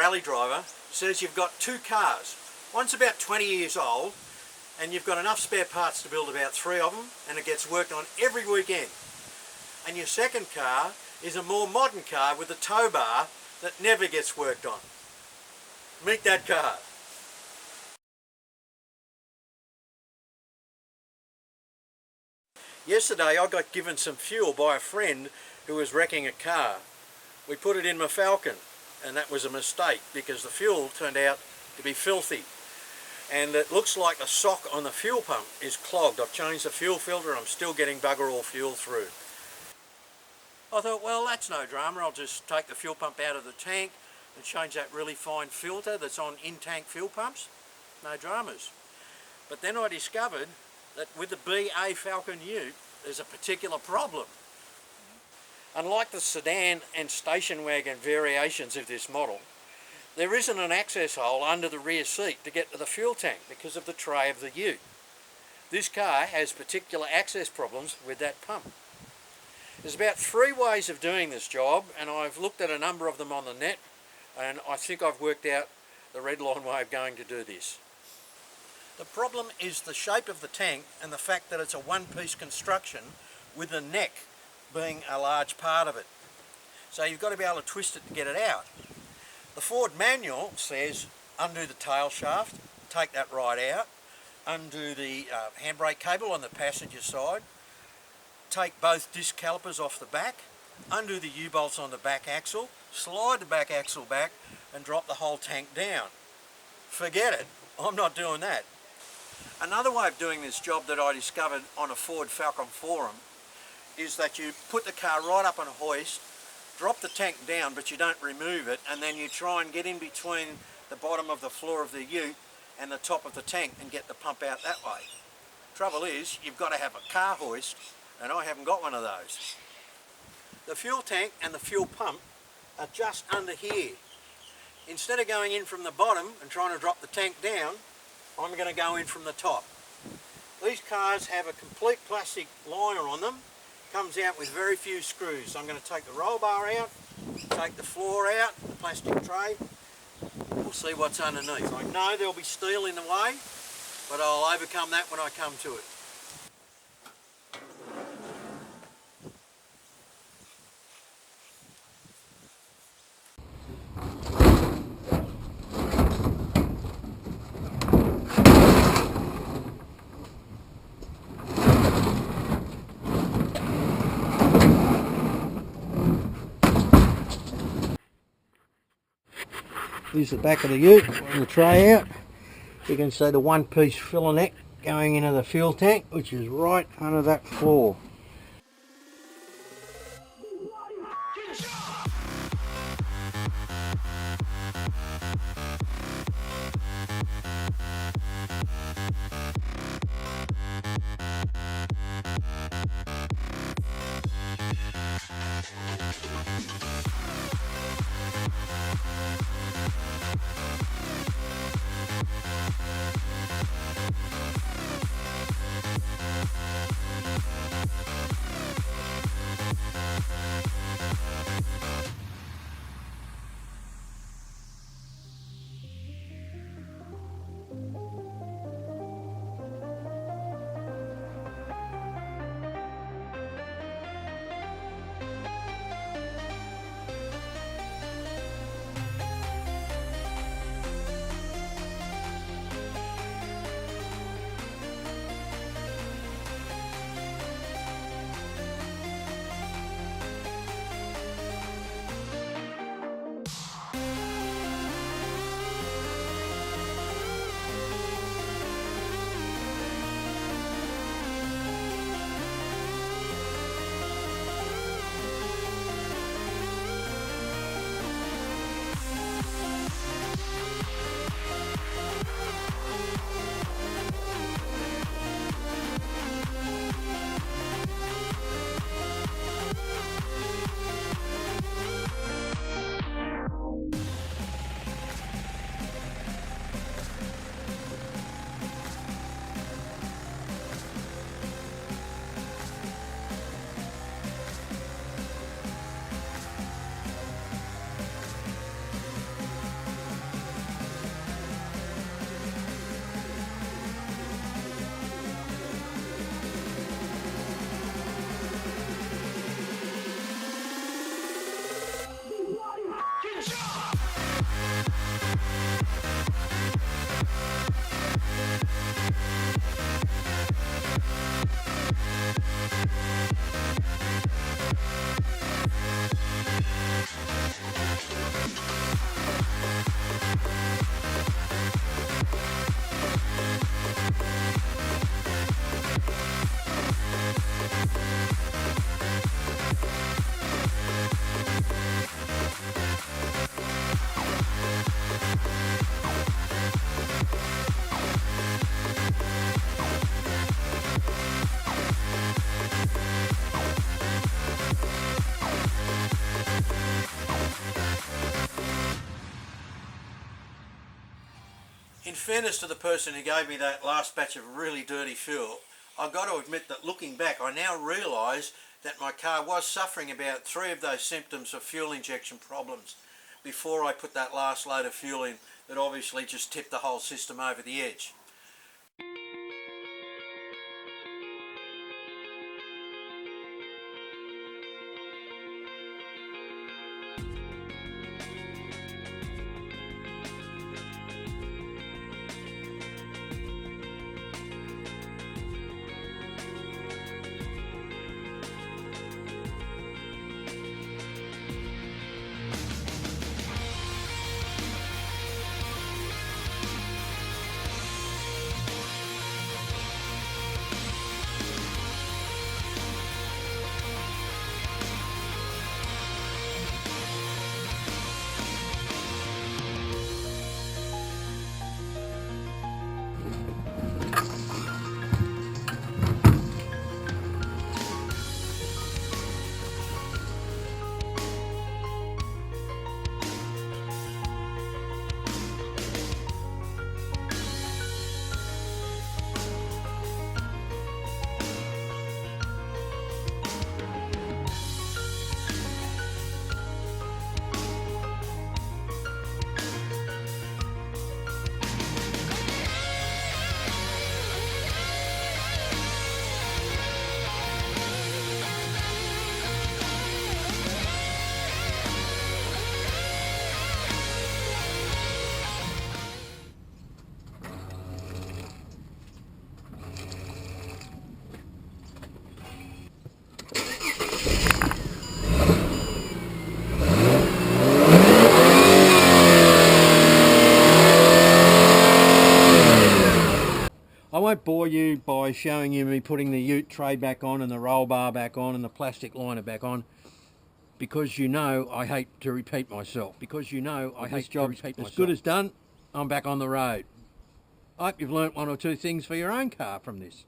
rally driver says you've got two cars. One's about 20 years old and you've got enough spare parts to build about 3 of them, and it gets worked on every weekend. And your second car is a more modern car with a tow bar that never gets worked on. Meet that car. Yesterday I got given some fuel by a friend who was wrecking a car. We put it in my Falcon, and that was a mistake because the fuel turned out to be filthy. And it looks like the sock on the fuel pump is clogged. I've changed the fuel filter and I'm still getting bugger all fuel through. I thought, well, that's no drama. I'll just take the fuel pump out of the tank and change that really fine filter that's on in-tank fuel pumps. No dramas. But then I discovered that with the BA Falcon Ute, there's a particular problem. Unlike the sedan and station wagon variations of this model, there isn't an access hole under the rear seat to get to the fuel tank because of the tray of the Ute. This car has particular access problems with that pump. There's about 3 ways of doing this job, and I've looked at a number of them on the net, and I think I've worked out the red line way of going to do this. The problem is the shape of the tank and the fact that it's a one-piece construction with the neck being a large part of it. So you've got to be able to twist it to get it out. The Ford manual says undo the tail shaft, take that right out, undo the handbrake cable on the passenger side, take both disc calipers off the back, undo the U-bolts on the back axle, slide the back axle back and drop the whole tank down. Forget it, I'm not doing that. Another way of doing this job that I discovered on a Ford Falcon forum is that you put the car right up on a hoist, drop the tank down but you don't remove it, and then you try and get in between the bottom of the floor of the ute and the top of the tank and get the pump out that way. Trouble is, you've got to have a car hoist, and I haven't got one of those. The fuel tank and the fuel pump are just under here. Instead of going in from the bottom and trying to drop the tank down, I'm going to go in from the top. These cars have a complete plastic liner on them, comes out with very few screws. So I'm going to take the roll bar out, take the floor out, the plastic tray. We'll see what's underneath. I know there'll be steel in the way, but I'll overcome that when I come to it. Here's the back of the ute and the tray out. You can see the one-piece filler neck going into the fuel tank, which is right under that floor. fairness to the person who gave me that last batch of really dirty fuel, I've got to admit that looking back, I now realise that my car was suffering about 3 of those symptoms of fuel injection problems before I put that last load of fuel in that obviously just tipped the whole system over the edge. I won't bore you by showing you me putting the ute tray back on and the roll bar back on and the plastic liner back on, because you know I hate to repeat myself. Because you know I hate to repeat myself. As good as done, I'm back on the road. I hope you've learnt 1 or 2 things for your own car from this.